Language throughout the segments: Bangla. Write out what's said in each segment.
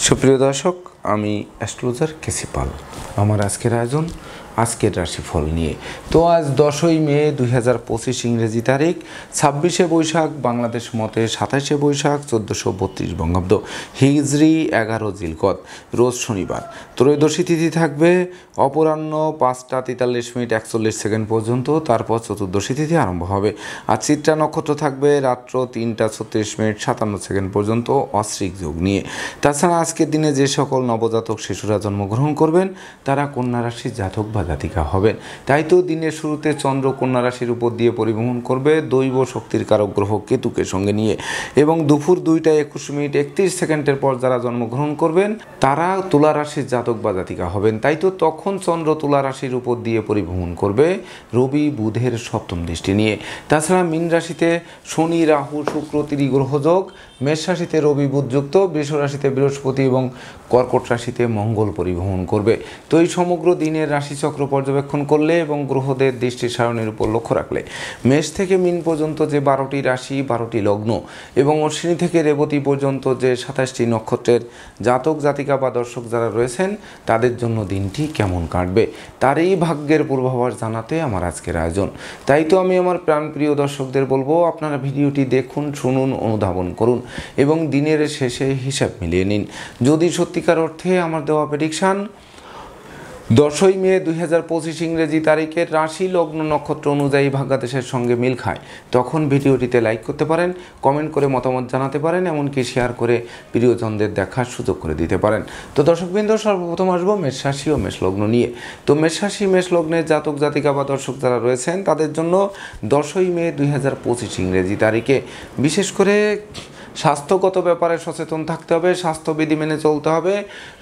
সুপ্রিয় দর্শক, আমি অ্যাস্ট্রোলজার কেসি পাল। আমার আজকের আয়োজন আজকের রাশিফল নিয়ে। তো আজ 10ই মে 2025 ইংরেজি তারিখ, 26শে বৈশাখ বাংলাদেশ মতে, 27শে বৈশাখ 1432 বঙ্গাব্দ, হিজরি 11 জিলকদ, রোজ শনিবার। ত্রয়োদশী তিথি থাকবে অপরাহ্ন 5টা 43 মিনিট 41 সেকেন্ড পর্যন্ত, তারপর চতুর্দশী তিথি আরম্ভ হবে। আর চিত্রা নক্ষত্র থাকবে রাত্র 3টা 36 মিনিট 57 সেকেন্ড পর্যন্ত অশ্রিক যোগ নিয়ে। তাছাড়া আজকের দিনে যে সকল নবজাতক শিশুরা জন্মগ্রহণ করবেন তারা কন্যা রাশির জাতক বা জাতিকা হবেন। তাই তো দিনের শুরুতে চন্দ্র কন্যা রাশির উপর দিয়ে পরিভ্রমণ করবে দৈব শক্তির কারক গ্রহ কেতুকে সঙ্গে নিয়ে, এবং দুপুর 2টা 21 মিনিট 31 সেকেন্ডের পর যারা জন্মগ্রহণ করবেন তারা তুলা রাশির জাতক বা জাতিকা হবেন। তাই তো তখন চন্দ্র তুলা রাশির উপর দিয়ে পরিভ্রমণ করবে রবি বুধের সপ্তম দৃষ্টি নিয়ে। তাছাড়া মীন রাশিতে শনি রাহু শুক্র ত্রিগ্রহ যোগ, মেষ রাশিতে রবি বুধ যুক্ত, বৃষ রাশিতে বৃহস্পতি এবং কর্কট রাশিতে মঙ্গল পরিভ্রমণ করবে। তো এই সমগ্র দিনের রাশিচক্র পর্যবেক্ষণ করলে এবং গ্রহদের দৃষ্টি সারণীর উপর লক্ষ্য রাখলে মেষ থেকে মীন পর্যন্ত যে 12টি রাশি 12টি লগ্ন এবং অশ্বিনী থেকে রেবতী পর্যন্ত যে 27টি নক্ষত্রের জাতক জাতিকা বা দর্শক যারা রয়েছেন তাদের জন্য দিনটি কেমন কাটবে তারই ভাগ্যের পূর্বাভাস জানাতে আমার আজকের আয়োজন। তাই তো আমি আমার প্রাণপ্রিয় দর্শকদের বলবো, আপনারা ভিডিওটি দেখুন, শুনুন, অনুধাবন করুন এবং দিনের শেষে হিসাব মিলিয়ে নিন। যদি সত্যিকার অর্থে আমার দেওয়া প্রেডিকশান 10ই মে 2025 ইংরেজি তারিখের রাশি লগ্ন নক্ষত্র অনুযায়ী ভাগ্যাদেশের সঙ্গে মিল খায়, তখন ভিডিওটিতে লাইক করতে পারেন, কমেন্ট করে মতামত জানাতে পারেন, এমনকি শেয়ার করে প্রিয়জনদের দেখার সুযোগ করে দিতে পারেন। তো দর্শকবৃন্দ, সর্বপ্রথম আসবো মেষ রাশি ও মেষ লগ্ন নিয়ে। তো মেষ রাশি মেষ লগ্নের জাতক জাতিকা বা দর্শক যারা রয়েছেন তাদের জন্য 10ই মে 2025 ইংরেজি তারিখে বিশেষ করে স্বাস্থ্যগত ব্যাপারে সচেতন থাকতে হবে, স্বাস্থ্যবিধি মেনে চলতে হবে,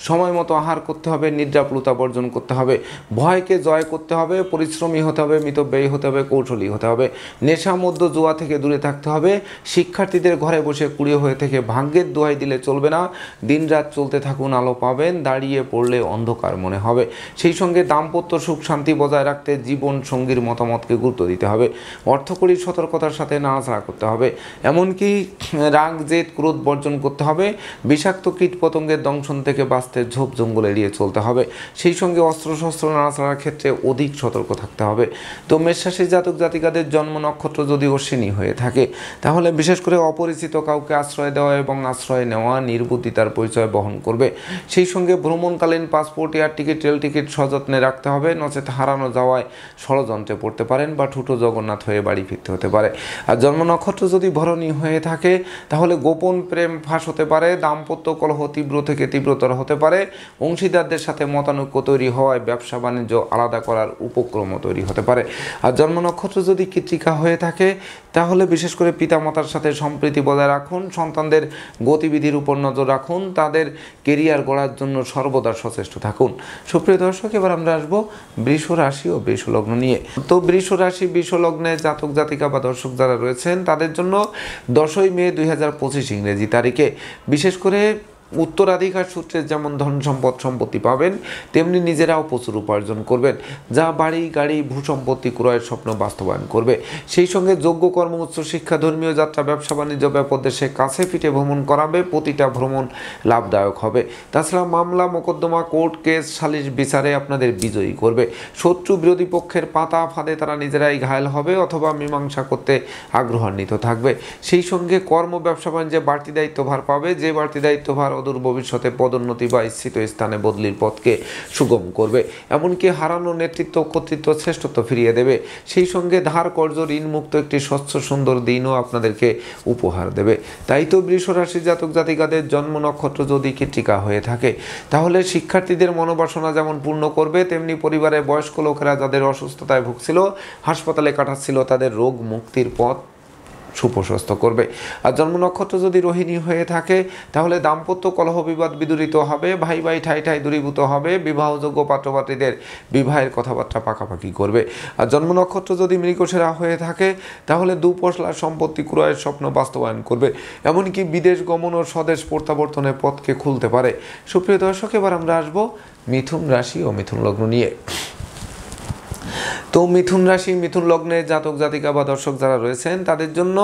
সময় মতো আহার করতে হবে, নিদ্রাপ্লুতা বর্জন করতে হবে, ভয়কে জয় করতে হবে, পরিশ্রমী হতে হবে, মিতব্যয়ী হতে হবে, কৌশলী হতে হবে, নেশা মধ্য জুয়া থেকে দূরে থাকতে হবে। শিক্ষার্থীদের ঘরে বসে কুড়িয়ে হয়ে থেকে ভাগ্যের দোহাই দিলে চলবে না, দিনরাত চলতে থাকুন, আলো পাবেন, দাঁড়িয়ে পড়লে অন্ধকার মনে হবে। সেই সঙ্গে দাম্পত্য সুখ শান্তি বজায় রাখতে জীবন সঙ্গীর মতামতকে গুরুত্ব দিতে হবে, অর্থকরী সতর্কতার সাথে নাড়াচাড়া করতে হবে, এমনকি রাগ জেদ ক্রোধ বর্জন করতে হবে, বিষাক্ত কীট পতঙ্গের দংশন থেকে বাঁচতে ঝোপ জঙ্গল এড়িয়ে চলতে হবে। সেই সঙ্গে অস্ত্রশস্ত্র নাড়াচাড়ার ক্ষেত্রে অধিক সতর্ক থাকতে হবে। তো মেষ রাশির জাতক জাতিকাদের জন্ম নক্ষত্র যদি অশ্বিনী হয়ে থাকে তাহলে বিশেষ করে অপরিচিত কাউকে আশ্রয় দেওয়া এবং আশ্রয় নেওয়া নির্বুদ্ধিতার পরিচয় বহন করবে। সেই সঙ্গে ভ্রমণকালীন passport air ticket rail ticket সযত্নে রাখতে হবে, নচেত হারানো যাওয়ায় ষড়যন্ত্রে পড়তে পারেন বা ঠুটো জগন্নাথ হয়ে বাড়ি ফিরতে হতে পারে। আর জন্ম নক্ষত্র যদি ভরণী হয়ে থাকে তাহলে গোপন প্রেম ফাঁস হতে পারে, দাম্পত্য কলহ তীব্র থেকে তীব্রতর হতে পারে, অংশীদারদের সাথে মতানৈক্য তৈরি হওয়ায় ব্যবসা বাণিজ্য আলাদা করার উপক্রমও তৈরি হতে পারে। আর জন্ম নক্ষত্র যদি কৃত্তিকা হয়ে থাকে তাহলে বিশেষ করে পিতামাতার সাথে সম্প্রীতি বজায় রাখুন, সন্তানদের গতিবিধির উপর নজর রাখুন, তাদের কেরিয়ার গড়ার জন্য সর্বদা সচেষ্ট থাকুন। সুপ্রিয় দর্শক, এবার আমরা আসবো বৃষ রাশি ও বৃষ লগ্ন নিয়ে। তো বৃষ রাশি বৃষ লগ্নে জাতক জাতিকা বা দর্শক যারা রয়েছেন তাদের জন্য 10ই মে 2025 ইংরেজি তারিখে বিশেষ করে উত্তরাধিকার সূত্রে যেমন ধন সম্পদ সম্পত্তি পাবেন, তেমনি নিজেরাও প্রচুর উপার্জন করবেন, যা বাড়ি গাড়ি ভূসম্পত্তি ক্রয়ের স্বপ্ন বাস্তবায়ন করবে। সেই সঙ্গে যোগ্য কর্ম উচ্চ শিক্ষা ধর্মীয় যাত্রা ব্যবসা বাণিজ্য ব্যাপদেশে কাছে পিঠে ভ্রমণ করাবে, প্রতিটা ভ্রমণ লাভদায়ক হবে। তাছাড়া মামলা মোকদ্দমা কোর্ট কেস সালিশ বিচারে আপনাদের বিজয়ী করবে। শত্রু বিরোধী পক্ষের পাতা ফাঁদে তারা নিজেরাই ঘায়েল হবে অথবা মীমাংসা করতে আগ্রহান্বিত থাকবে। সেই সঙ্গে কর্ম ব্যবসা বাণিজ্যে বাড়তি দায়িত্বভার পাবে, যে বাড়তি দায়িত্বভার অদূর ভবিষ্যতে পদোন্নতি বা ইচ্ছিত স্থানে বদলির পথকে সুগম করবে, এমনকি হারানো নেতৃত্ব কর্তৃত্ব শ্রেষ্ঠত্ব ফিরিয়ে দেবে। সেই সঙ্গে ধার কর্য ঋণ মুক্ত একটি স্বচ্ছ সুন্দর দিনও আপনাদেরকে উপহার দেবে। তাই তো বৃষ রাশি জাতক জাতিকাদের জন্ম নক্ষত্র যদি কৃত্তিকা হয়ে থাকে তাহলে শিক্ষার্থীদের মনোবাসনা যেমন পূর্ণ করবে, তেমনি পরিবারের বয়স্ক লোকেরা যাদের অসুস্থতায় ভুগছিল, হাসপাতালে কাটাচ্ছিল, তাদের রোগ মুক্তির পথ সুপ্রশস্ত করবে। আর জন্ম নক্ষত্র যদি রোহিণী হয়ে থাকে তাহলে দাম্পত্য কলহ বিবাদ বিদূরিত হবে, ভাই ভাই ঠাই ঠাই দূরীভূত হবে, বিবাহযোগ্য পাত্রপাত্রীদের বিবাহের কথাবার্তা পাকাপাকি করবে। আর জন্ম নক্ষত্র যদি মৃগশিরা হয়ে থাকে তাহলে দুপশলার সম্পত্তি ক্রয়ের স্বপ্ন বাস্তবায়ন করবে, এমনকি বিদেশ গমন ও স্বদেশ প্রত্যাবর্তনের পথকে খুলতে পারে। সুপ্রিয় দর্শক, এবার আমরা আসবো মিথুন রাশি ও মিথুন লগ্ন নিয়ে। তো মিথুন রাশি মিথুন লগ্নে জাতক জাতিকা বা দর্শক যারা রয়েছেন তাদের জন্য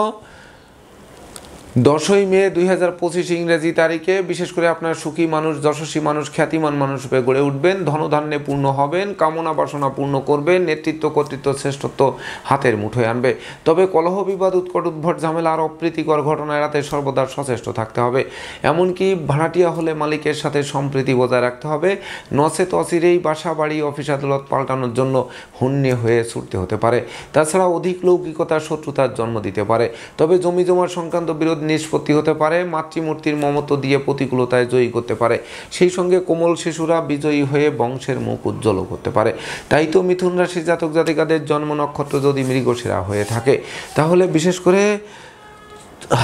10ই মে 2025 ইংরেজি তারিখে বিশেষ করে আপনার সুখী মানুষ, যশস্বী মানুষ, খ্যাতিমান মানুষ রূপে গড়ে উঠবেন, ধনধান্যে পূর্ণ হবেন, কামনা বাসনা পূর্ণ করবেন, নেতৃত্ব কর্তৃত্ব শ্রেষ্ঠত্ব হাতের মুঠোয় আনবে। তবে কলহ বিবাদ উৎকট উদ্ভট ঝামেলা আর অপ্রীতিকর ঘটনা এড়াতে সর্বদা সচেষ্ট থাকতে হবে। এমনকি ভাড়াটিয়া হলে মালিকের সাথে সম্প্রীতি বজায় রাখতে হবে, নচেত অচিরেই বাসা বাড়ি অফিস আদালত পাল্টানোর জন্য হন্যে হয়ে ছুটতে হতে পারে। তাছাড়া অধিক লৌকিকতা শত্রুতার জন্ম দিতে পারে। তবে জমি জমা সংক্রান্ত বিরোধ নিষ্পত্তি হতে পারে, মাতৃমূর্তির মমত্ব দিয়ে প্রতিকূলতায় জয়ী করতে পারে, সেই সঙ্গে কোমল শিশুরা বিজয়ী হয়ে বংশের মুখ উজ্জ্বল করতে পারে। তাই তো মিথুন রাশির জাতক জাতিকাদের জন্ম নক্ষত্র যদি মৃগশিরা হয়ে থাকে তাহলে বিশেষ করে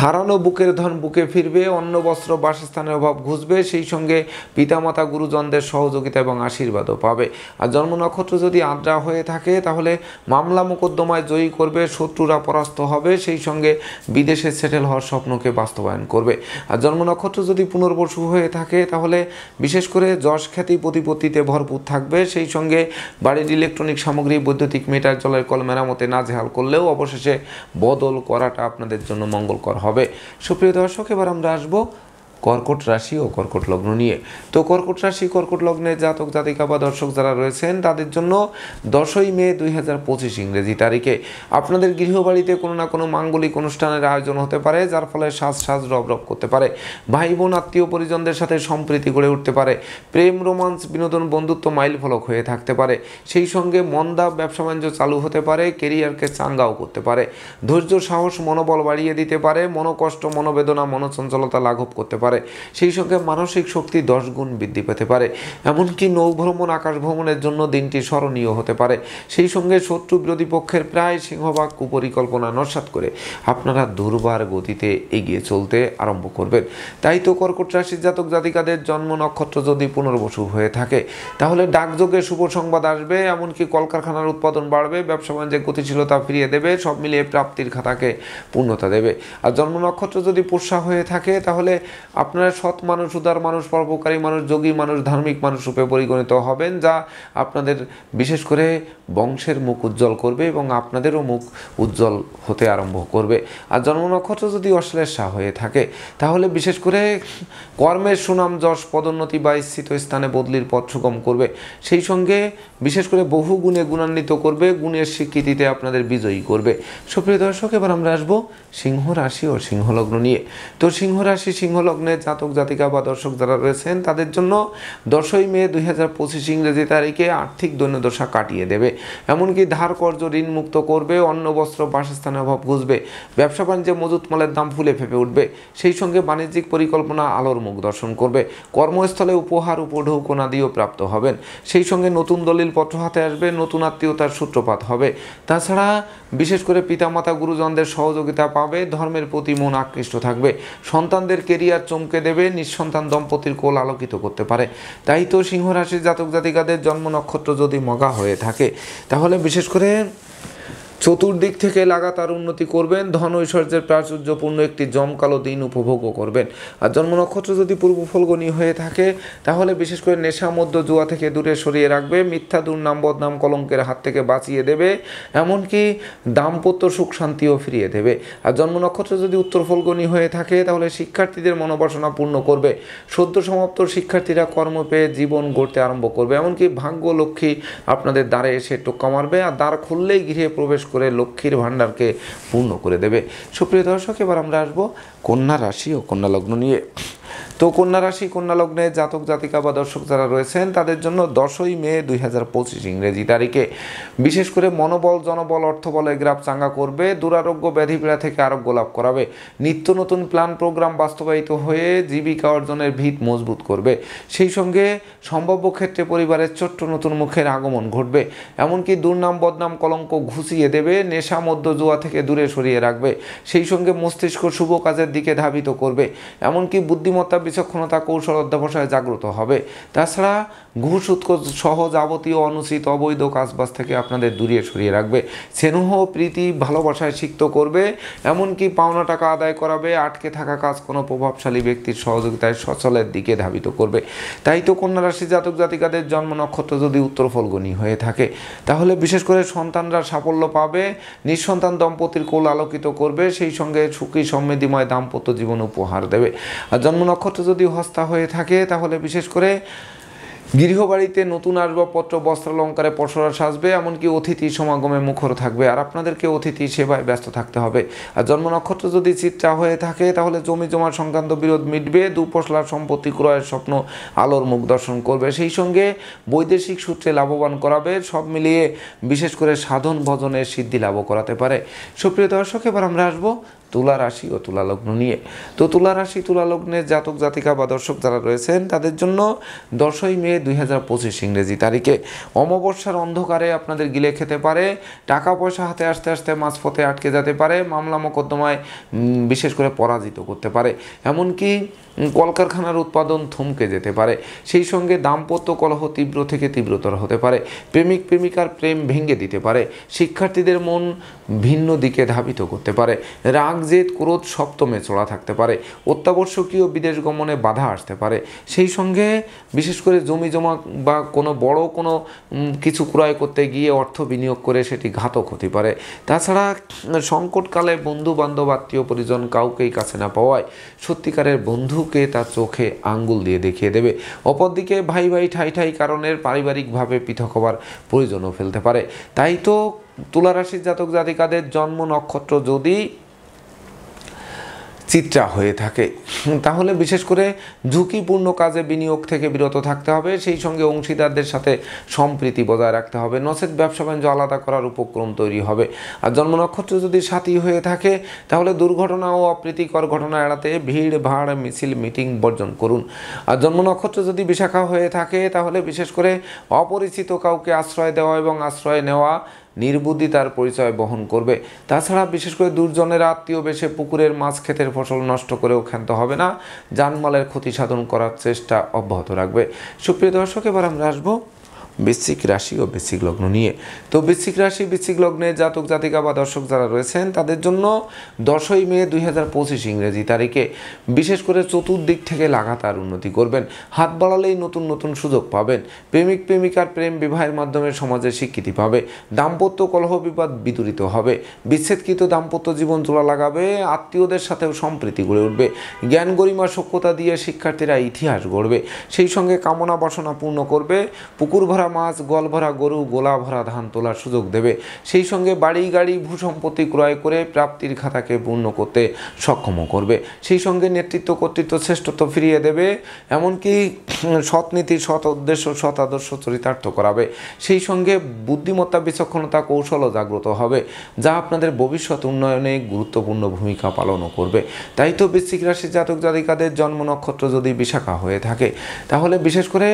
হারানো বুকের ধন বুকে ফিরবে, অন্ন বস্ত্র বাসস্থানের অভাব ঘুচবে, সেই সঙ্গে পিতামাতা গুরুজনদের সহযোগিতা এবং আশীর্বাদও পাবে। আর জন্ম নক্ষত্র যদি আদ্রা হয়ে থাকে তাহলে মামলা মোকদ্দমায় জয়ী করবে, শত্রুরা পরাস্ত হবে, সেই সঙ্গে বিদেশে সেটেল হওয়ার স্বপ্নকে বাস্তবায়ন করবে। আর জন্ম নক্ষত্র যদি পুনর্বসু হয়ে থাকে তাহলে বিশেষ করে যশ খ্যাতি প্রতিপত্তিতে ভরপুর থাকবে, সেই সঙ্গে বাড়ির ইলেকট্রনিক সামগ্রী, বৈদ্যুতিক মিটার, জলের কল মেরামতে নাজেহাল করলেও অবশেষে বদল করাটা আপনাদের জন্য মঙ্গলকর হবে। সুপ্রিয় দর্শক, এবার আমরা আসবো কর্কট রাশি ও কর্কট লগ্ন নিয়ে। তো কর্কট রাশি কর্কট লগ্নের জাতক জাতিকা বা দর্শক যারা রয়েছেন তাদের জন্য 10ই মে 2025 ইংরেজি তারিখে আপনাদের গৃহবাড়িতে কোনো না কোনো মাঙ্গলিক অনুষ্ঠানের আয়োজন হতে পারে, যার ফলে সাজ রব রব করতে পারে, ভাই বোন আত্মীয় পরিজনদের সাথে সম্প্রীতি গড়ে উঠতে পারে, প্রেম রোমান্স বিনোদন বন্ধুত্ব মাইল ফলক হয়ে থাকতে পারে, সেই সঙ্গে মন্দা ব্যবসা বাণিজ্য চালু হতে পারে, কেরিয়ারকে চাঙ্গাও করতে পারে, ধৈর্য সাহস মনোবল বাড়িয়ে দিতে পারে, মনোকষ্ট মনোবেদনা মনোচঞ্চলতা লাঘব করতে পারে, সেই সঙ্গে মানসিক শক্তি 10 গুণ বৃদ্ধি পেতে পারে। এমনকি নৌ ভ্রমণ আকাশ ভ্রমণের জন্য দিনটি স্মরণীয় হতে পারে। সেই সঙ্গে শত্রু বিরোধী পক্ষের প্রায় সিংহভাগ কুপরিকল্পনা নস্যাৎ করে আপনারা দুর্বার গতিতে এগিয়ে চলতে আরম্ভ করবেন। তাই তো কর্কট রাশির জাতক জাতিকাদের জন্ম নক্ষত্র যদি পুনর্বসু হয়ে থাকে তাহলে ডাকযোগে শুভ সংবাদ আসবে, এমনকি কলকারখানার উৎপাদন বাড়বে, ব্যবসা বাণিজ্যে গতিশীলতা ফিরিয়ে দেবে, সব মিলিয়ে প্রাপ্তির খাতাকে পূর্ণতা দেবে। আর জন্ম নক্ষত্র যদি পুষ্যা হয়ে থাকে তাহলে আপনারা সৎ মানুষ, উদার মানুষ, পরোপকারী মানুষ, যোগী মানুষ, ধার্মিক মানুষ রূপে পরিগণিত হবেন, যা আপনাদের বিশেষ করে বংশের মুখ উজ্জ্বল করবে এবং আপনাদেরও মুখ উজ্জ্বল হতে আরম্ভ করবে। আর জন্ম নক্ষত্র যদি অশ্লেষা হয়ে থাকে তাহলে বিশেষ করে কর্মের সুনাম যশ পদোন্নতি বা স্থিত স্থানে বদলির পথ সুগম করবে, সেই সঙ্গে বিশেষ করে বহু গুণে গুণান্বিত করবে, গুণের স্বীকৃতিতে আপনাদের বিজয়ী করবে। সুপ্রিয় দর্শক, এবার আমরা আসবো সিংহ রাশি ও সিংহ লগ্ন নিয়ে। তো সিংহ রাশি সিংহ লগ্নের জাতক জাতিকা বা দর্শক যারা রয়েছেন তাদের জন্য 10ই মে 2025 ইংরেজি তারিখে আর্থিক দৈন্যদশা কাটিয়ে দেবে, এমনকি ধার কর্জ ঋণ মুক্ত করবে, অন্ন বস্ত্র বাসস্থানের অভাব ঘুচবে, ব্যবসা বাণিজ্যে মজুত মালের দাম ফুলে ফেপে উঠবে, সেই সঙ্গে বাণিজ্যিক পরিকল্পনা আলোর মুখ দর্শন করবে, কর্মস্থলে উপহার উপঢৌকনা দিয়েও প্রাপ্ত হবেন, সেই সঙ্গে নতুন দলিল পত্র হাতে আসবে, নতুন আত্মীয়তার সূত্রপাত হবে। তাছাড়া বিশেষ করে পিতামাতা গুরুজনদের সহযোগিতা পাবে, ধর্মের প্রতি মন আকৃষ্ট থাকবে, সন্তানদের কেরিয়ার চমকে দেবে, নিঃসন্তান দম্পতির কোল আলোকিত করতে পারে। তাই তো সিংহ রাশির জাতক জাতিকাদের জন্ম নক্ষত্র যদি মগা হয়ে থাকে তাহলে বিশেষ করে চতুর্দিক থেকে লাগাতার উন্নতি করবেন, ধন ঐশ্বর্যের প্রাচুর্যপূর্ণ একটি জমকালো দিন উপভোগও করবেন। আর জন্ম নক্ষত্র যদি পূর্ব ফলগণী হয়ে থাকে তাহলে বিশেষ করে নেশা মধ্য জুয়া থেকে দূরে সরিয়ে রাখবে, মিথ্যা দুর্নাম বদনাম কলঙ্কের হাত থেকে বাঁচিয়ে দেবে, এমনকি দাম্পত্য সুখ শান্তিও ফিরিয়ে দেবে। আর জন্ম নক্ষত্র যদি উত্তর ফলগণী হয়ে থাকে তাহলে শিক্ষার্থীদের মনোবাসনা পূর্ণ করবে, সদ্য সমাপ্ত শিক্ষার্থীরা কর্ম পেয়ে জীবন গড়তে আরম্ভ করবে, এমনকি ভাগ্য লক্ষ্মী আপনাদের দ্বারে এসে টোক্কা মারবে, আর দ্বার খুললেই গৃহে প্রবেশ করে লক্ষ্মীর ভাণ্ডারকে পূর্ণ করে দেবে। সুপ্রিয় দর্শক, এবার আমরা আসবো কন্যা রাশি ও কন্যা লগ্ন নিয়ে। তো কন্যা রাশি কন্যা লগ্নে জাতক জাতিকা বা দর্শক যারা রয়েছেন তাদের জন্য 10ই মে 2025 ইংরেজি তারিখে বিশেষ করে মনোবল জনবল অর্থবলের গ্রাফ চাঙ্গা করবে, দুরারোগ্য ব্যাধিপীড়া থেকে আরোগ্য লাভ করাবে, নিত্য নতুন প্ল্যান প্রোগ্রাম বাস্তবায়িত হয়ে জীবিকা অর্জনের ভিত মজবুত করবে, সেই সঙ্গে সম্ভাব্য ক্ষেত্রে পরিবারের ছোট্ট নতুন মুখের আগমন ঘটবে, এমনকি দুর্নাম বদনাম কলঙ্ক ঘুষিয়ে দেবে, নেশা মধ্য জুয়া থেকে দূরে সরিয়ে রাখবে, সেই সঙ্গে মস্তিষ্ক শুভ কাজের দিকে ধাবিত করবে, এমনকি বুদ্ধিমত্তা বিচক্ষণতা, কৌশল, অধ্যবসায় জাগ্রত হবে। তাছাড়া ঘুষ উৎকোচ সহ যাবতীয় অনুচিত অবৈধ কাজবাজ থেকে আপনাদের দূরে সরিয়ে রাখবে। স্নেহ, প্রীতি, ভালোবাসায় সিক্ত করবে, এমনকি পাওনা টাকা আদায় করাবে। আটকে থাকা কাজ কোনো প্রভাবশালী ব্যক্তির সহযোগিতায় সচলের দিকে ধাবিত করবে। তাই তো কন্যা রাশি জাতক জাতিকাদের জন্ম নক্ষত্র যদি উত্তর ফল্গুনী হয়ে থাকে, তাহলে বিশেষ করে সন্তানরা সাফল্য পাবে, নিঃসন্তান দম্পতির কোল আলোকিত করবে, সেই সঙ্গে সুখী সমৃদ্ধিময় দাম্পত্য জীবন উপহার দেবে। আর জন্ম নক্ষত্র যদি হস্তা হয়ে থাকে, তাহলে বিশেষ করে গৃহবাড়িতে নতুন আসবাবপত্র, বস্ত্রালঙ্কারে পসরা সাজবে, এমনকি অতিথি সমাগমে মুখর থাকবে, আর আপনাদেরকে অতিথি সেবায় ব্যস্ত থাকতে হবে। আর জন্ম নক্ষত্র যদি চিত্রা হয়ে থাকে, তাহলে জমি জমা সংক্রান্ত বিরোধ মিটবে, দুপশলার সম্পত্তি ক্রয়ের স্বপ্ন আলোর মুখ দর্শন করবে, সেই সঙ্গে বৈদেশিক সূত্রে লাভবান করাবে। সব মিলিয়ে বিশেষ করে সাধন ভজনের সিদ্ধি লাভ করাতে পারে। সুপ্রিয় দর্শক, এবার আমরা আসবো তুলা রাশি ও তুলা লগ্ন নিয়ে। তো তুলা রাশি, তুলা লগ্নের জাতক জাতিকা বা দর্শক যারা রয়েছেন, তাদের জন্য 10ই মে 2025 ইংরেজি তারিখে অমাবস্যার অন্ধকারে আপনাদের গিলে খেতে পারে, টাকা পয়সা হাতে আসতে আসতে মাঝপথে আটকে যেতে পারে, মামলা মোকদ্দমায় বিশেষ করে পরাজিত করতে পারে, এমনকি কলকারখানার উৎপাদন থমকে যেতে পারে। সেই সঙ্গে দাম্পত্য কলহ তীব্র থেকে তীব্রতর হতে পারে, প্রেমিক প্রেমিকার প্রেম ভেঙে দিতে পারে, শিক্ষার্থীদের মন ভিন্ন দিকে ধাবিত করতে পারে, রাগ জেদ ক্রোধ সপ্তমে চড়া থাকতে পারে, অত্যাবশ্যকীয় বিদেশ গমনে বাধা আসতে পারে, সেই সঙ্গে বিশেষ করে জমি জমা বা কোনো বড় কোনো কিছু ক্রয় করতে গিয়ে অর্থ বিনিয়োগ করে সেটি ঘাতক হতে পারে। তাছাড়া সংকটকালে বন্ধু বান্ধব আত্মীয় পরিজন কাউকেই কাছে না পাওয়ায় সত্যিকারের বন্ধু তার চোখে আঙ্গুল দিয়ে দেখিয়ে দেবে। অপরদিকে ভাই ভাই ঠাই ঠাই কারণের পারিবারিকভাবে পৃথক হবার প্রয়োজনও ফেলতে পারে। তাই তো তুলা রাশির জাতক জাতিকাদের জন্ম নক্ষত্র যদি চিত্রা হয়ে থাকে, তাহলে বিশেষ করে ঝুঁকিপূর্ণ কাজে বিনিয়োগ থেকে বিরত থাকতে হবে, সেই সঙ্গে অংশীদারদের সাথে সম্প্রীতি বজায় রাখতে হবে, নচেত ব্যবসা বাণিজ্য আলাদা করার উপক্রম তৈরি হবে। আর জন্ম নক্ষত্র যদি সাথী হয়ে থাকে, তাহলে দুর্ঘটনা ও অপ্রীতিকর ঘটনা এড়াতে ভিড় ভাড় মিছিল মিটিং বর্জন করুন। আর জন্ম নক্ষত্র যদি বিশাখা হয়ে থাকে, তাহলে বিশেষ করে অপরিচিত কাউকে আশ্রয় দেওয়া এবং আশ্রয় নেওয়া নির্বুদ্ধিতার পরিচয় বহন করবে। তাছাড়া বিশেষ করে দুর্জনের আত্মীয় বেশে পুকুরের মাছ ক্ষেতের ফসল নষ্ট করেও ক্ষান্ত হবে না, জানমালের ক্ষতি সাধন করার চেষ্টা অব্যাহত রাখবে। সুপ্রিয় দর্শক, এবার আমরা আসবো বৃশ্চিক রাশি ও বৃশ্চিক লগ্ন নিয়ে। তো বৃশ্চিক রাশি বৃশ্চিক লগ্নে জাতক জাতিকা বা দর্শক যারা রয়েছেন, তাদের জন্য 10ই মে 2025 ইংরেজি তারিখে বিশেষ করে চতুর্দিক থেকে লাগাতার উন্নতি করবেন, হাত বাড়ালেই নতুন নতুন সুযোগ পাবেন, প্রেমিক প্রেমিকার প্রেম বিবাহের মাধ্যমে সমাজে স্বীকৃতি পাবে, দাম্পত্য কলহ বিবাদ বিদূরিত হবে, বিচ্ছেদকৃত দাম্পত্য জীবন জোড়া লাগাবে, আত্মীয়দের সাথেও সম্প্রীতি গড়ে উঠবে, জ্ঞান গরিমা সক্ষতা দিয়ে শিক্ষার্থীরা ইতিহাস গড়বে, সেই সঙ্গে কামনা বাসনা পূর্ণ করবে, পুকুর ভরা মাছ, গল ভরা গরু, গোলা ভরা ধান তোলার সুযোগ দেবে, সেই সঙ্গে বাড়ি গাড়ি ভূসম্পত্তি ক্রয় করে প্রাপ্তির খাতাকে পূর্ণ করতে সক্ষম করবে, সেই সঙ্গে নেতৃত্ব কর্তৃত্ব শ্রেষ্ঠত্ব ফিরিয়ে দেবে, এমনকি সৎ নীতি সৎ উদ্দেশ্য সৎ আদর্শ চরিতার্থ করাবে, সেই সঙ্গে বুদ্ধিমত্তা বিচক্ষণতা কৌশলও জাগ্রত হবে, যা আপনাদের ভবিষ্যৎ উন্নয়নে গুরুত্বপূর্ণ ভূমিকা পালনও করবে। তাই তো বৃশ্চিক রাশির জাতক জাতিকাদের জন্ম নক্ষত্র যদি বিশাখা হয়ে থাকে, তাহলে বিশেষ করে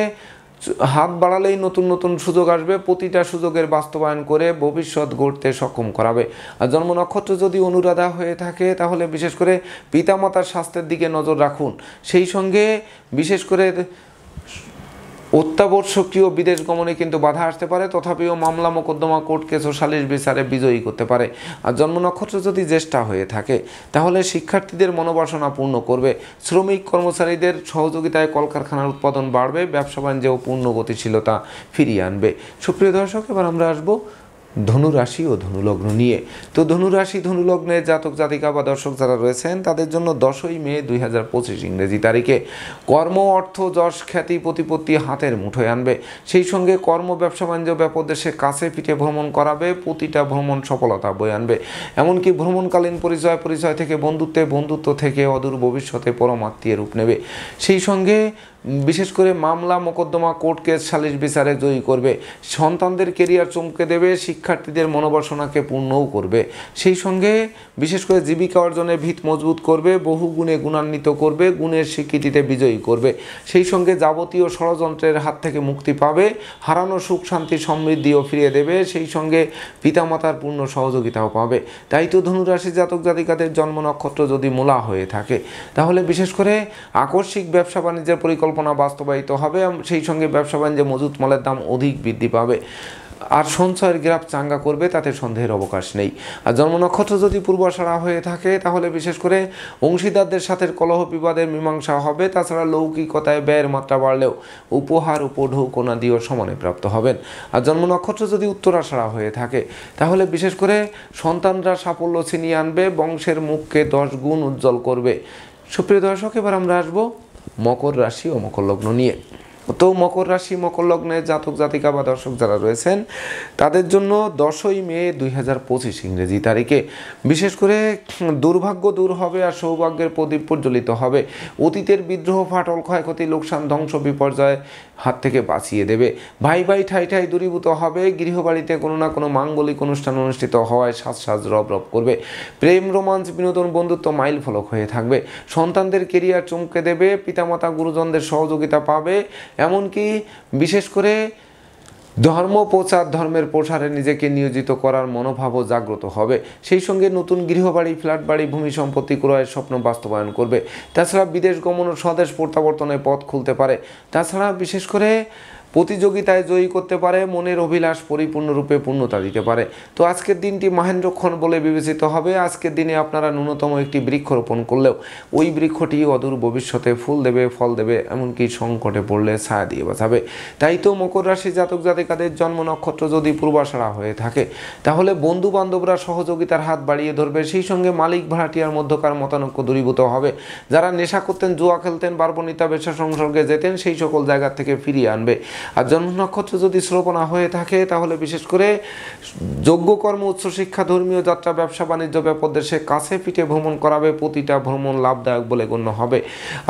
হাত বাড়ালেই নতুন নতুন সুযোগ আসবে, প্রতিটা সুযোগের বাস্তবায়ন করে ভবিষ্যৎ গড়তে সক্ষম করাবে। আর জন্ম নক্ষত্র যদি অনুরাধা হয়ে থাকে, তাহলে বিশেষ করে পিতামাতার স্বাস্থ্যের দিকে নজর রাখুন, সেই সঙ্গে বিশেষ করে অত্যাবশ্যকীয় বিদেশ গমনে কিন্তু বাধা আসতে পারে, তথাপিও মামলা মোকদ্দমা কোর্ট কেস ও সালিশ বিচারে বিজয়ী করতে পারে। আর জন্ম নক্ষত্র যদি জ্যেষ্ঠা হয়ে থাকে, তাহলে শিক্ষার্থীদের মনোবাসনা পূর্ণ করবে, শ্রমিক কর্মচারীদের সহযোগিতায় কলকারখানার উৎপাদন বাড়বে, ব্যবসা বাণিজ্যেও পূর্ণ গতিশীলতা ফিরিয়ে আনবে। সুপ্রিয় দর্শক, এবার আমরা আসবো ধনুরাশি ও ধনুলগ্ন নিয়ে। তো ধনুরাশি ধনুলগ্নের জাতক জাতিকা বা দর্শক যারা রয়েছেন, তাদের জন্য 10ই মে 2025 ইংরেজি তারিখে কর্ম অর্থ যশ খ্যাতি প্রতিপত্তি হাতের মুঠোয় আনবে, সেই সঙ্গে কর্ম ব্যবসা বাণিজ্য ব্যাপদেশে কাছে পিঠে ভ্রমণ করাবে, প্রতিটা ভ্রমণ সফলতা বয়ে আনবে, এমনকি ভ্রমণকালীন পরিচয় থেকে বন্ধুত্ব থেকে অদূর ভবিষ্যতে পরমাত্মীয় রূপ নেবে, সেই সঙ্গে বিশেষ করে মামলা মোকদ্দমা কোর্ট কেস সালিশ বিচারে জয়ী করবে, সন্তানদের কেরিয়ার চমকে দেবে, শিক্ষার্থীদের মনোবাসনাকে পূর্ণও করবে। সেই সঙ্গে বিশেষ করে জীবিকা অর্জনের ভিত মজবুত করবে, বহু গুণে গুণান্বিত করবে, গুণের স্বীকৃতিতে বিজয়ী করবে। সেই সঙ্গে যাবতীয় ষড়যন্ত্রের হাত থেকে মুক্তি পাবে, হারানো সুখ শান্তি সমৃদ্ধিও ফিরিয়ে দেবে। সেই সঙ্গে পিতামাতার পূর্ণ সহযোগিতাও পাবে। তাই তো ধনুরাশি জাতক জাতিকাদের জন্ম নক্ষত্র যদি মূলা হয়ে থাকে, তাহলে বিশেষ করে আকস্মিক ব্যবসা বাণিজ্যের পরিকল্পনা বাস্তবায়িত হবে। সেই সঙ্গে ব্যবসা বাণিজ্যে মজুত মালের দাম অধিক বৃদ্ধি পাবে, আর সঞ্চয়ের গ্রাফ চাঙ্গা করবে, তাতে সন্দেহের অবকাশ নেই। আর জন্ম নক্ষত্র যদি পূর্বাষাঢ়া হয়ে থাকে, তাহলে বিশেষ করে অংশীদারদের সাথে কলহ বিবাদের মীমাংসা হবে। তাছাড়া লৌকিকতায় ব্যয়ের মাত্রা বাড়লেও উপহার উপঢৌকনাদিও সমানে প্রাপ্ত হবেন। আর জন্ম নক্ষত্র যদি উত্তরাষাঢ়া হয়ে থাকে, তাহলে বিশেষ করে সন্তানরা সাফল্য ছিনিয়ে আনবে, বংশের মুখকে 10 গুণ উজ্জ্বল করবে। সুপ্রিয় দর্শক, এবার আমরা আসবো মকর রাশি ও মকর লগ্ন নিয়ে। তো মকর রাশি মকর লগ্নের জাতক জাতিকা বা দর্শক যারা রয়েছেন, তাদের জন্য 10ই মে 2025 ইংরেজি তারিখে বিশেষ করে দুর্ভাগ্য দূর হবে আর সৌভাগ্যের প্রদীপ প্রজ্বলিত হবে। অতীতের বিদ্রোহ, ফাটল, ক্ষয়ক্ষতি, লোকসান, ধ্বংস, বিপর্যয় হাত থেকে বাঁচিয়ে দেবে। ভাই ভাই ঠাই ঠাই দূরীভূত হবে। গৃহবাড়িতে কোনো না কোনো মাঙ্গলিক অনুষ্ঠান অনুষ্ঠিত হওয়ায় সাজ সাজ রব রব করবে। প্রেম, রোমাঞ্চ, বিনোদন, বন্ধুত্ব মাইল ফলক হয়ে থাকবে। সন্তানদের কেরিয়ার চমকে দেবে। পিতামাতা গুরুজনদের সহযোগিতা পাবে। এমনকি বিশেষ করে ধর্ম প্রচার, ধর্মের প্রসারে নিজেকে নিয়োজিত করার মনোভাবও জাগ্রত হবে। সেই সঙ্গে নতুন গৃহবাড়ি, ফ্ল্যাট বাড়ি, ভূমি সম্পত্তি ক্রয়ের স্বপ্ন বাস্তবায়ন করবে। তাছাড়া বিদেশ গমন ও স্বদেশ প্রত্যাবর্তনের পথ খুলতে পারে। তাছাড়া বিশেষ করে প্রতিযোগিতায় জয়ী করতে পারে, মনের অভিলাষ পরিপূর্ণরূপে পূর্ণতা দিতে পারে। তো আজকের দিনটি মহেন্দ্রক্ষণ বলে বিবেচিত হবে। আজকের দিনে আপনারা ন্যূনতম একটি বৃক্ষ রোপণ করলেও ওই বৃক্ষটি অদূর ভবিষ্যতে ফুল দেবে, ফল দেবে, এমনকি সংকটে পড়লে ছায়া দিয়ে বাঁচাবে। তাই তো মকর রাশি জাতক জাতিকাদের জন্ম নক্ষত্র যদি পূর্বাষাঢ়া হয়ে থাকে, তাহলে বন্ধু বান্ধবরা সহযোগিতার হাত বাড়িয়ে ধরবে। সেই সঙ্গে মালিক ভাড়াটিয়ার মধ্যকার মতানৈক্য দূরীভূত হবে। যারা নেশা করতেন, জুয়া খেলতেন, বারবনিতা ব্যবসা সংসর্গে যেতেন, সেই সকল জায়গা থেকে ফিরিয়ে আনবে। আর জন্ম নক্ষত্র যদি শ্রবণা হয়ে থাকে, তাহলে বিশেষ করে যজ্ঞকর্ম, উচ্চশিক্ষা, ধর্মীয় যাত্রা, ব্যবসা বাণিজ্য, ব্যাপক দেশে কাছে পিঠে ভ্রমণ করাবে। প্রতিটা ভ্রমণ লাভদায়ক বলে গণ্য হবে।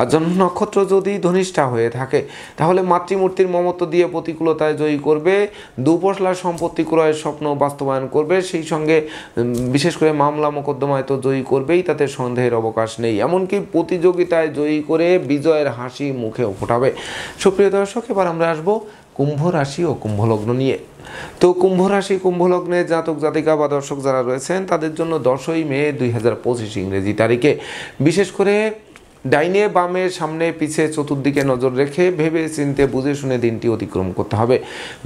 আর জন্ম নক্ষত্র যদি ধনিষ্ঠা হয়ে থাকে, তাহলে মাতৃমূর্তির মমত্ব দিয়ে প্রতিকূলতায় জয়ী করবে। দুপশলা সম্পত্তি ক্রয়ের স্বপ্ন বাস্তবায়ন করবে। সেই সঙ্গে বিশেষ করে মামলা মোকদ্দমায় তো জয়ী করবেই, তাতে সন্দেহের অবকাশ নেই। এমনকি প্রতিযোগিতায় জয়ী করে বিজয়ের হাসি মুখেও ফোটাবে। সুপ্রিয় দর্শক, এবার আমরা আসবো কুম্ভ রাশি ও কুম্ভ লগ্ন নিয়ে। তো কুম্ভ রাশি কুম্ভ লগ্নে জাতক জাতিকা বা দর্শক যারা রয়েছেন, তাদের জন্য 10ই মে 2025 ইংরেজি তারিখে বিশেষ করে ডাইনে বামে সামনে পিছে চতুর্দিকে নজর রেখে ভেবে চিন্তে বুঝে শুনে দিনটি অতিক্রম করতে হবে।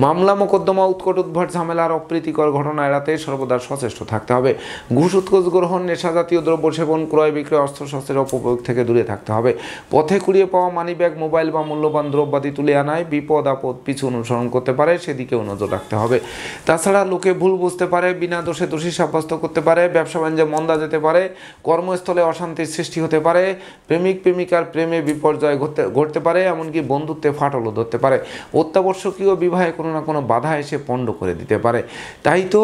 মামলা মোকদ্দমা, উৎকট উদ্ভট ঝামেলার অপ্রীতিকর ঘটনা এড়াতে সর্বদা সচেষ্ট থাকতে হবে। ঘুষ উৎকোচ গ্রহণ, নেশাজাতীয় দ্রব্য সেবন, ক্রয় বিক্রয়, অস্ত্রশস্ত্রের অপপ্রয়োগ থেকে দূরে থাকতে হবে। পথে কুড়িয়ে পাওয়া মানিব্যাগ, মোবাইল বা মূল্যবান দ্রব্যাদি তুলে আনায় বিপদ আপদ পিছু অনুসরণ করতে পারে, সেদিকেও নজর রাখতে হবে। তাছাড়া লোকে ভুল বুঝতে পারে, বিনা দোষে দোষী সাব্যস্ত করতে পারে, ব্যবসা বাণিজ্যে মন্দা যেতে পারে, কর্মস্থলে অশান্তির সৃষ্টি হতে পারে, প্রেমিকার প্রেমে বিপর্যয় ঘটতে পারে, এমনকি বন্ধুত্বে ফাটলও ধরতে পারে। অত্যাবশ্যকীয় বিবাহে কোনো না কোনো বাধা এসে পণ্ড করে দিতে পারে। তাই তো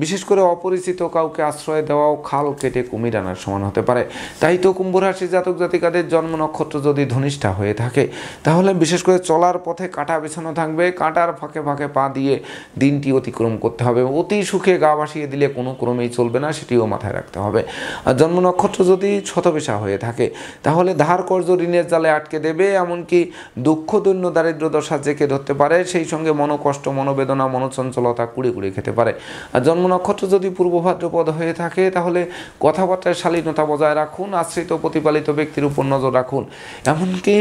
বিশেষ করে অপরিচিত কাউকে আশ্রয় দেওয়াও খাল কেটে কুমির আনার সমান হতে পারে। তাই তো কুম্ভ রাশি জাতক জাতিকাদের জন্ম নক্ষত্র যদি ধনিষ্ঠা হয়ে থাকে, তাহলে বিশেষ করে চলার পথে কাঁটা বিছানো থাকবে। কাঁটার ফাঁকে ফাঁকে পা দিয়ে দিনটি অতিক্রম করতে হবে। অতি সুখে গা ভাসিয়ে দিলে কোনো ক্রমেই চলবে না, সেটিও মাথায় রাখতে হবে। আর জন্ম নক্ষত্র যদি শতবিশা হয়ে থাকে, তাহলে ধার কর্জ ঋণের জালে আটকে দেবে, এমনকি দুঃখ দৈন্য দারিদ্র দশা জেঁকে ধরতে পারে। সেই সঙ্গে মনোকষ্ট, মনোবেদনা, মনোচঞ্চলতা কুড়ে কুড়ে খেতে পারে। আর জন্ম নক্ষত্র যদি পূর্ব ভাদ্রপদ হয়ে থাকে, তাহলে কথাবার্তায় শালীনতা বজায় রাখুন। আশ্রিত প্রতিপালিত ব্যক্তির উপর নজর রাখুন। এমনকি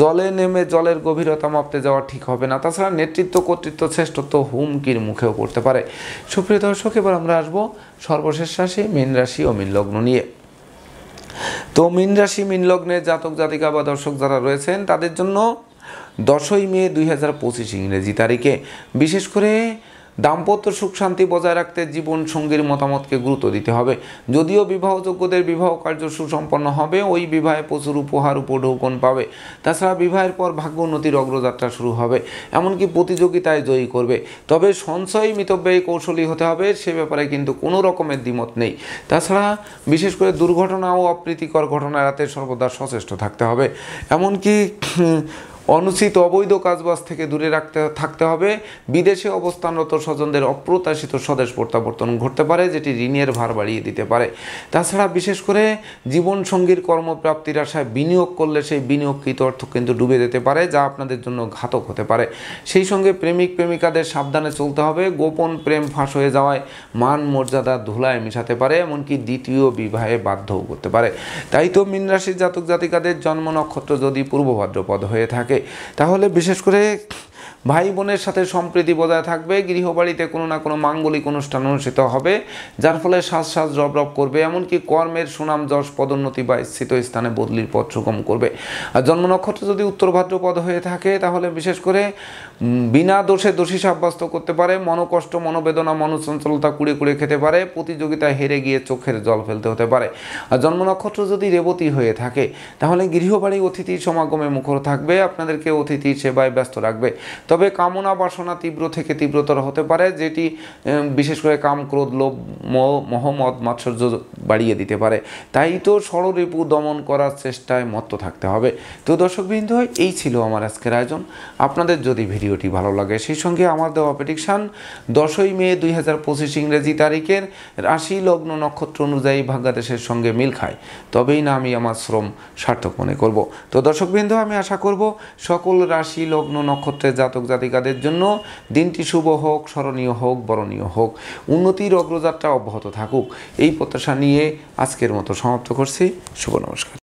জলে নেমে জলের গভীরতা মাপতে যাওয়া ঠিক হবে না। তাছাড়া নেতৃত্ব, কর্তৃত্ব, শ্রেষ্ঠত্ব হুমকির মুখেও পড়তে পারে। সুপ্রিয় দর্শক, এবার আমরা আসবো সর্বশেষ রাশি মীন রাশি ও মীন লগ্ন নিয়ে। তো মীন রাশি মীন লগ্নে জাতক জাতিকা বা দর্শক যারা রয়েছেন, তাদের জন্য 10ই মে 2025 ইংরেজি তারিখে বিশেষ করে দাম্পত্য সুখ শান্তি বজায় রাখতে জীবন সঙ্গীর মতামতকে গুরুত্ব দিতে হবে। যদিও বিবাহযোগ্যদের বিবাহ কার্য সুসম্পন্ন হবে, ওই বিবাহে প্রচুর উপহার উপঢৌকন পাবে। তাছাড়া বিবাহের পর ভাগ্য উন্নতির অগ্রযাত্রা শুরু হবে, এমনকি প্রতিযোগিতায় জয়ী করবে। তবে সঞ্চয় মিতব্যয়ী কৌশলী হতে হবে, সে ব্যাপারে কিন্তু কোনো রকমের দ্বিমত নেই। তাছাড়া বিশেষ করে দুর্ঘটনা ও অপ্রীতিকর ঘটনা এড়াতে সর্বদা সচেষ্ট থাকতে হবে। এমনকি অনুচিত অবৈধ কাজবাজ থেকে দূরে থাকতে হবে। বিদেশে অবস্থানরত স্বজনদের অপ্রত্যাশিত স্বদেশ প্রত্যাবর্তন ঘটতে পারে, যেটি ঋণের ভার বাড়িয়ে দিতে পারে। তাছাড়া বিশেষ করে জীবনসঙ্গীর কর্মপ্রাপ্তির আশায় বিনিয়োগ করলে সেই বিনিয়োগকৃত অর্থ কিন্তু ডুবে যেতে পারে, যা আপনাদের জন্য ঘাতক হতে পারে। সেই সঙ্গে প্রেমিক প্রেমিকাদের সাবধানে চলতে হবে। গোপন প্রেম ফাঁস হয়ে যাওয়ায় মান মর্যাদা ধুলায় মিশাতে পারে, এমনকি দ্বিতীয় বিবাহে বাধ্যও করতে পারে। তাই তো মীন রাশির জাতক জাতিকাদের জন্ম নক্ষত্র যদি পূর্ব ভাদ্রপদ হয়ে থাকে, তাহলে বিশেষ করে ভাই বোনের সাথে সম্প্রীতি বজায় থাকবে। গৃহবাড়িতে কোনো না কোনো মাঙ্গলিক অনুষ্ঠান অনুষ্ঠিত হবে, যার ফলে শ্বাস রব করবে, এমনকি কর্মের সুনাম যশ পদোন্নতি বা স্থিত স্থানে বদলির পথ সুগম করবে। আর জন্ম নক্ষত্র যদি উত্তর ভাদ্রপদ হয়ে থাকে, তাহলে বিশেষ করে বিনা দোষে দোষী সাব্যস্ত করতে পারে, মনোকষ্ট, মনোবেদনা, মনোচঞ্চলতা কুড়ে খেতে পারে, প্রতিযোগিতায় হেরে গিয়ে চোখের জল ফেলতে হতে পারে। আর জন্ম নক্ষত্র যদি রেবতী হয়ে থাকে, তাহলে গৃহবাড়ি অতিথি সমাগমে মুখর থাকবে, আপনাদেরকে অতিথি সেবায় ব্যস্ত রাখবে। তবে কামনা বাসনা তীব্র থেকে তীব্রতর হতে পারে, যেটি বিশেষ করে কাম, ক্রোধ, লোভ, মোহ, মদ, মাৎসর্য বাড়িয়ে দিতে পারে। তাই তো ষড়রিপু দমন করার চেষ্টায় মত্ত থাকতে হবে। তো দর্শকবৃন্দ, এই ছিল আমার আজকের আয়োজন। আপনাদের যদি ভিডিওটি ভালো লাগে, সেই সঙ্গে আমার দেওয়া প্রেডিকশান 10ই মে 2025 ইংরেজি তারিখের রাশি লগ্ন নক্ষত্র অনুযায়ী ভাগ্যাদেশের সঙ্গে মিল খায়, তবেই না আমি আমার শ্রম সার্থক মনে করব। তো দর্শকবৃন্দ, আমি আশা করব সকল রাশি লগ্ন নক্ষত্রের জাতক জাতিকাদের জন্য দিনটি শুভ হোক, স্মরণীয় হোক, বরণীয় হোক, উন্নতির অগ্রযাত্রা অব্যাহত থাকুক, এই প্রত্যাশা নিয়ে আজকের মতো সমাপ্ত করছি। শুভ নমস্কার।